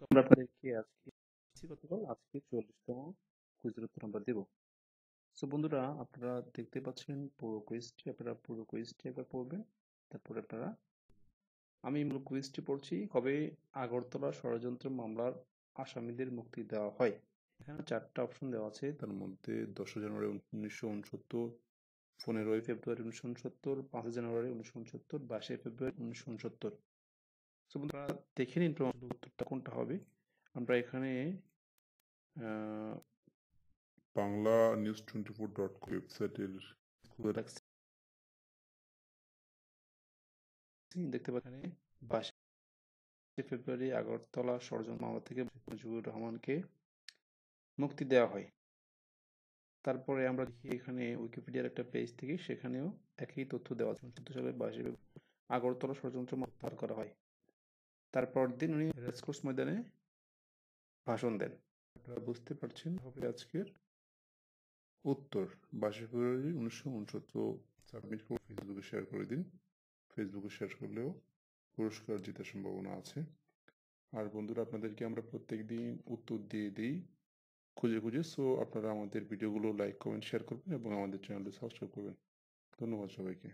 আমরা আপনাদেরকে আজকে 40তম কুইজের উত্তর আমরা দেব। সো বন্ধুরা, আপনারা দেখতে পাচ্ছেন পুরো কুইজটি একবার পড়বেন। তারপরে আমি মূল কুইজটি পড়ছি। কবে আগরতলা ষড়যন্ত্র মামলার আসামিদের মুক্তি দেওয়া হয়? এখানে 4টা অপশন দেওয়া আছে। তার মধ্যে 10 জানুয়ারি 1969, 15 ফেব্রুয়ারি 1969, 5 জানুয়ারি 1969, 22 ফেব্রুয়ারি 1969। সো বন্ধুরা, দেখে নিন উত্তরটা কোনটা হবে। আমরা এখানে বাংলা news24.com ওয়েবসাইটের দেখতে পাচ্ছেন 22 ফেব্রুয়ারি আগরতলা ষড়যন্ত্র মামলা থেকে মুজিবুর রহমানকে মুক্তি দেওয়া হয়। তারপরে আমরা দেখি এখানে উইকিপিডিয়ার একটা পেজ থেকে, সেখানেও একই তথ্য দেওয়া আছে। 1974 সালের 22 ফেব্রুয়ারি আগরতলা ষড়যন্ত্র প্রত্যাহার করা হয়। তারপর দিন উনি রেসকোর্স ময়দানে ভাষণ দেন। আপনারা বুঝতে পারছেন হবে আজকের উত্তর 22 ফেব্রুয়ারি 1969। সাবমিট করে ফেসবুকে শেয়ার করে দিন। ফেসবুকে শেয়ার করলেও পুরস্কার জেতার সম্ভাবনা আছে। আর বন্ধুরা, আপনাদেরকে আমরা প্রত্যেক দিন উত্তর দিয়ে দিই খুঁজে খুঁজে। সো আপনারা আমাদের ভিডিওগুলো লাইক, কমেন্ট, শেয়ার করবেন এবং আমাদের চ্যানেলটি সাবস্ক্রাইব করবেন। ধন্যবাদ সবাইকে।